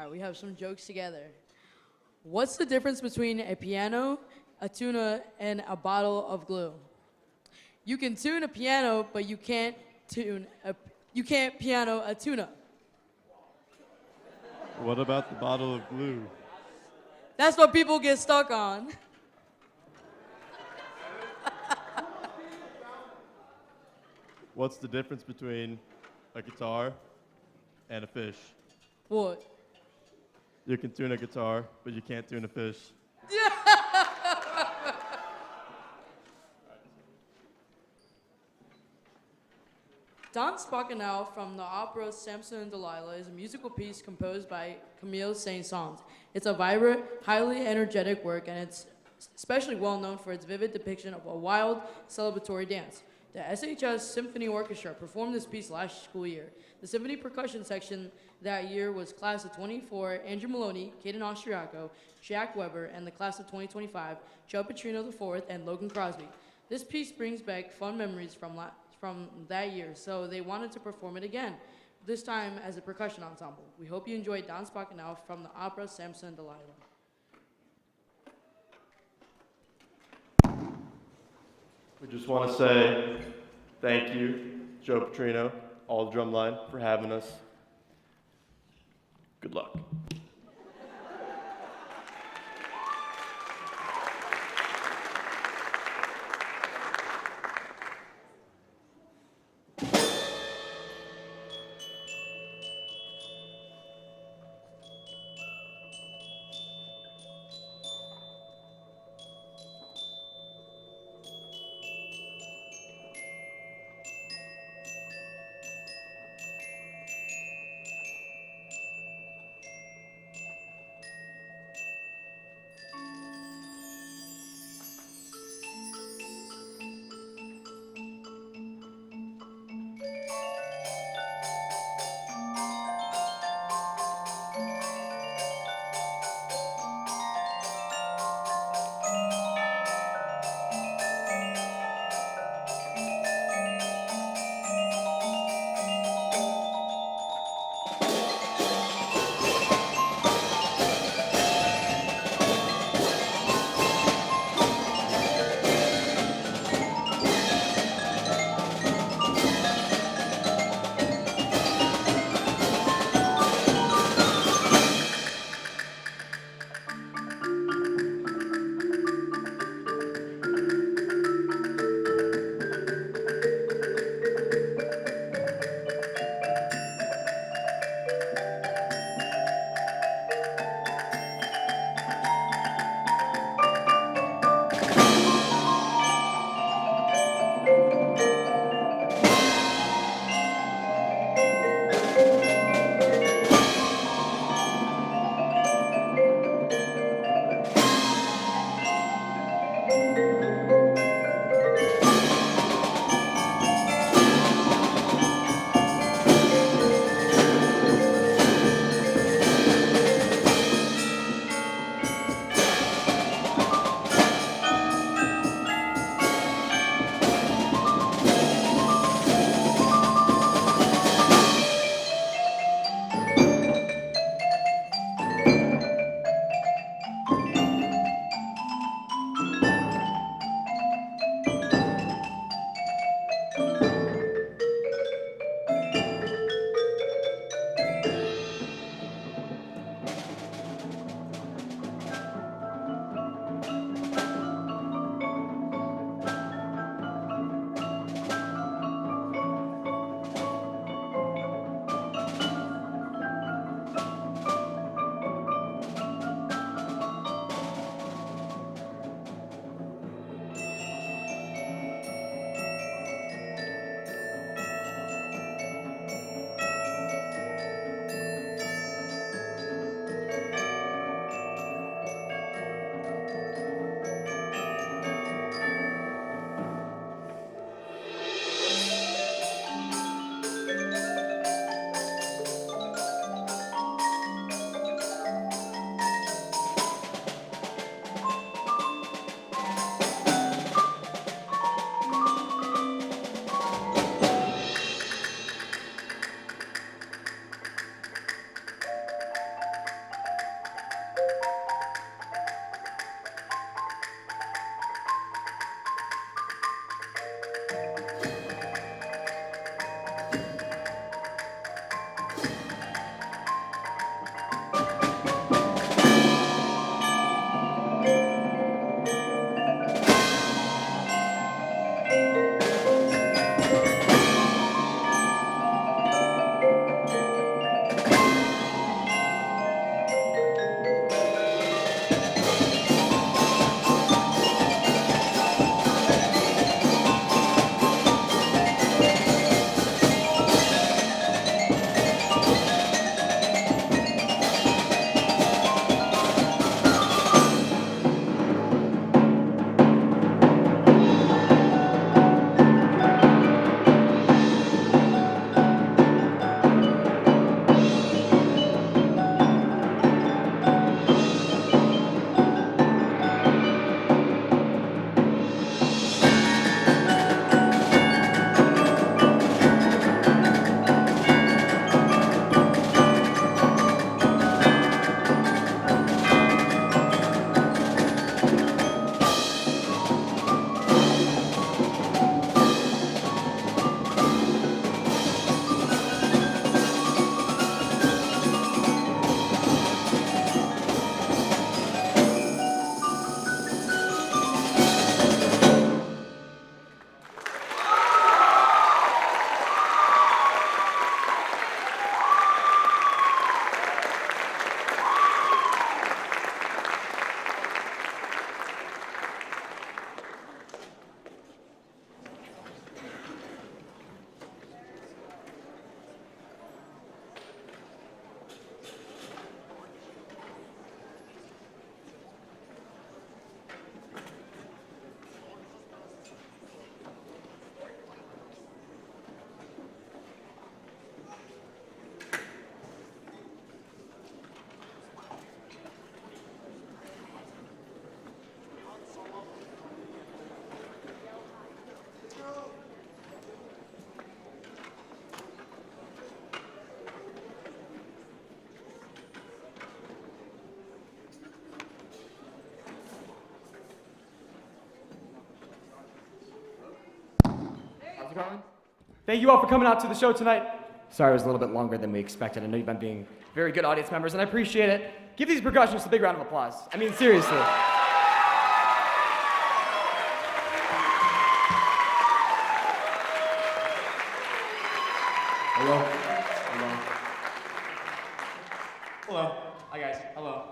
All right, we have some jokes together. What's the difference between a piano, a tuna, and a bottle of glue? You can tune a piano, but you can't piano a tuna. What about the bottle of glue? That's what people get stuck on. What's the difference between a guitar and a fish? What? You can tune a guitar, but you can't tune a fish. Don Spockenau from the opera Samson and Delilah is a musical piece composed by Camille Saint-Saëns. It's a vibrant, highly energetic work, and it's especially well known for its vivid depiction of a wild, celebratory dance. The SHS Symphony Orchestra performed this piece last school year. The symphony percussion section that year was class of 24, Andrew Maloney, Caden Austriaco, Jack Weber, and the class of 2025, Joe Petrino IV, and Logan Crosby. This piece brings back fun memories from that year, so they wanted to perform it again, this time as a percussion ensemble. We hope you enjoyed Don Spockenau from the opera Samson and Delilah. We just want to say thank you, Joe Petrino, all the drumline, for having us. Good luck. Dr. Carlin. Thank you all for coming out to the show tonight. Sorry it was a little bit longer than we expected. I know you've been being very good audience members, and I appreciate it. Give these percussionists a big round of applause. I mean, seriously. Hello. Hello. Hello. Hi guys. Hello.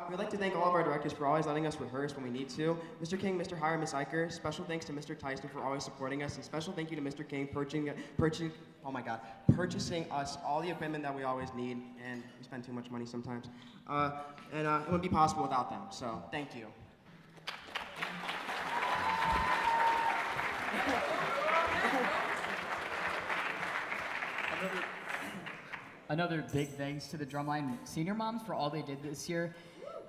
We'd like to thank all of our directors for always letting us rehearse when we need to. Mr. King, Mr. Hire, Miss Eicher. Special thanks to Mr. Tyson for always supporting us, and special thank you to Mr. King purchasing us all the equipment that we always need, and we spend too much money sometimes. It wouldn't be possible without them. So thank you. Another big thanks to the Drumline senior moms for all they did this year.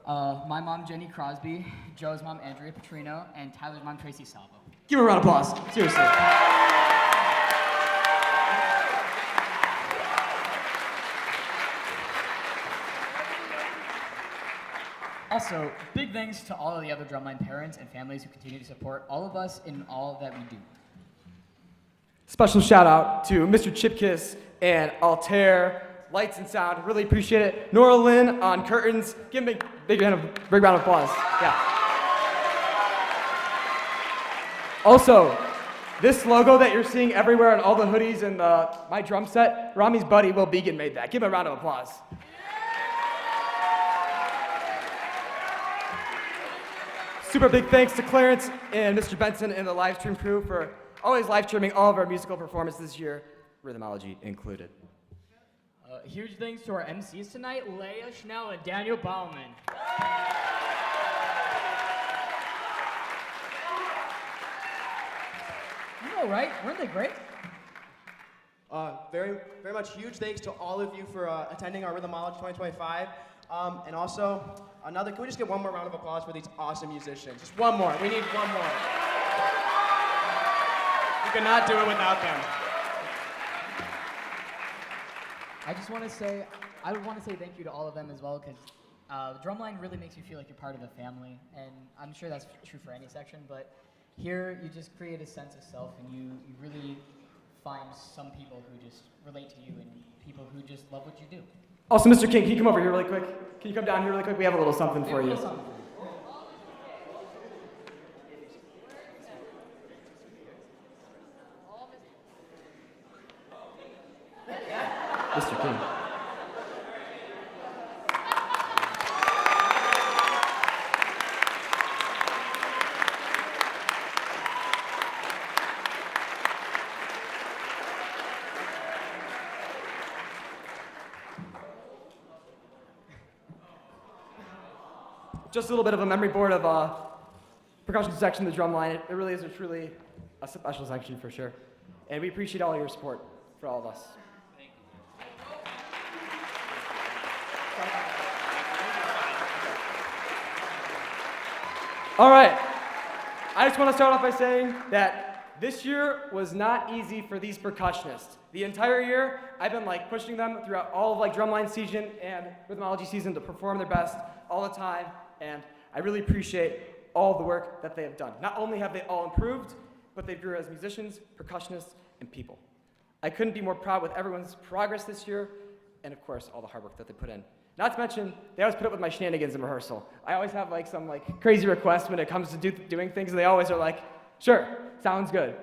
My mom, Jenny Crosby, Joe's mom, Andrea Petrino, and Tyler's mom, Tracy Salvo. Give them a round of applause. Seriously. Also, big thanks to all of the other Drumline parents and families who continue to support all of us in all that we do. Special shout out to Mr. Chipkiss and Altair, lights and sound. Really appreciate it. Nora Lynn on curtains. Give me a big round of applause. Yeah. Also, this logo that you're seeing everywhere on all the hoodies and my drum set, Rami's buddy Will Began made that. Give him a round of applause. Super big thanks to Clarence and Mr. Benson and the live stream crew for always live streaming all of our musical performances this year, Rhythmology included. Huge thanks to our MCs tonight, Leia Schnell and Daniel Bauman. You know, right? Weren't they great? Very much huge thanks to all of you for attending our Rhythmology 2025. And also, can we just get one more round of applause for these awesome musicians? Just one more. We need one more. We could not do it without them. I would want to say thank you to all of them as well, because Drumline really makes you feel like you're part of a family, and I'm sure that's true for any section, but here you just create a sense of self, and you really find some people who just relate to you and people who just love what you do. Also, Mr. King, can you come over here really quick? Can you come down here really quick? We have a little something for you. Mr. King. Just a little bit of a memory board of percussion section of the drum line. It really is truly a special section for sure. And we appreciate all your support for all of us. All right, I just want to start off by saying that this year was not easy for these percussionists. The entire year, I've been pushing them throughout all of drumline season and Rhythmology season to perform their best all the time, and I really appreciate all the work that they have done. Not only have they all improved, but they grew as musicians, percussionists, and people. I couldn't be more proud with everyone's progress this year, and of course, all the hard work that they put in. Not to mention, they always put up with my shenanigans in rehearsal. I always have some crazy requests when it comes to doing things, and they always are like, sure, sounds good.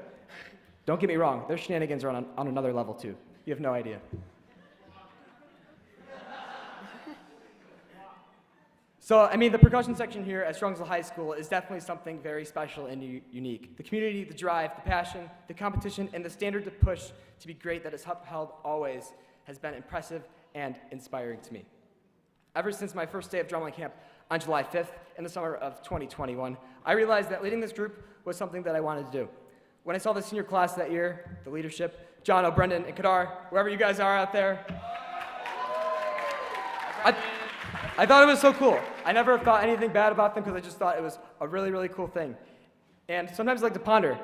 Don't get me wrong, their shenanigans are on another level too. You have no idea. So, the percussion section here at Strongsville High School is definitely something very special and unique. The community, the drive, the passion, the competition, and the standard to push to be great that is upheld always has been impressive and inspiring to me. Ever since my first day of drumline camp on July 5th in the summer of 2021, I realized that leading this group was something that I wanted to do. When I saw the senior class that year, the leadership, John, Brendan, and Kadar, wherever you guys are out there, I thought it was so cool. I never thought anything bad about them because I just thought it was a really, really cool thing. And sometimes I like to ponder,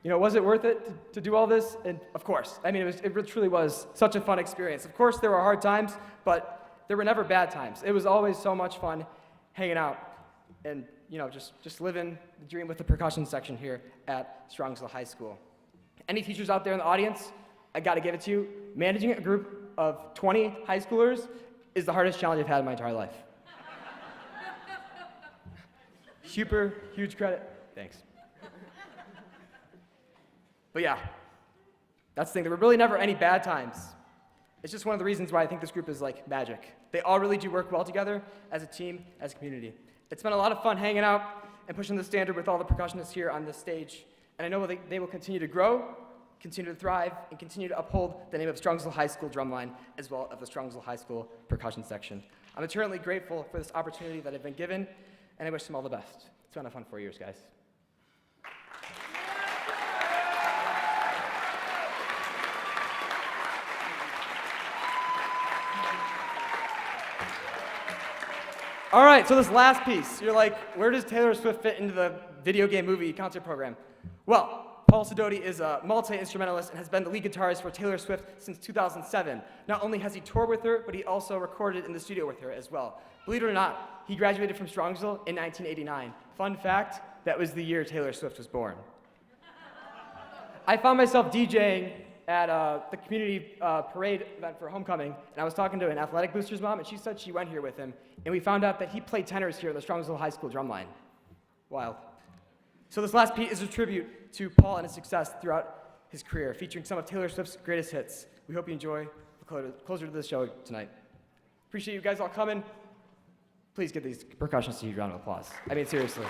was it worth it to do all this? And of course, it truly was such a fun experience. Of course, there were hard times, but there were never bad times. It was always so much fun hanging out and, just living the dream with the percussion section here at Strongsville High School. Any teachers out there in the audience, I gotta give it to you. Managing a group of 20 high schoolers is the hardest challenge I've had in my entire life. Super huge credit. Thanks. But yeah, that's the thing. There were really never any bad times. It's just one of the reasons why I think this group is like magic. They all really do work well together as a team, as a community. It's been a lot of fun hanging out and pushing the standard with all the percussionists here on this stage. And I know they will continue to grow, continue to thrive, and continue to uphold the name of Strongsville High School Drumline, as well as the Strongsville High School Percussion Section. I'm eternally grateful for this opportunity that I've been given, and I wish them all the best. It's been a fun 4 years, guys. All right, so this last piece, you're like, where does Taylor Swift fit into the video game movie concert program? Well, Paul Sidoti is a multi-instrumentalist and has been the lead guitarist for Taylor Swift since 2007. Not only has he toured with her, but he also recorded in the studio with her as well. Believe it or not, he graduated from Strongsville in 1989. Fun fact, that was the year Taylor Swift was born. I found myself DJing at the community parade event for homecoming, and I was talking to an athletic booster's mom, and she said she went here with him, and we found out that he played tenors here in the Strongsville High School drumline. Wild. So this last piece is a tribute to Paul and his success throughout his career, featuring some of Taylor Swift's greatest hits. We hope you enjoy the closer to the show tonight. Appreciate you guys all coming. Please give these percussionists a huge round of applause. I mean, seriously.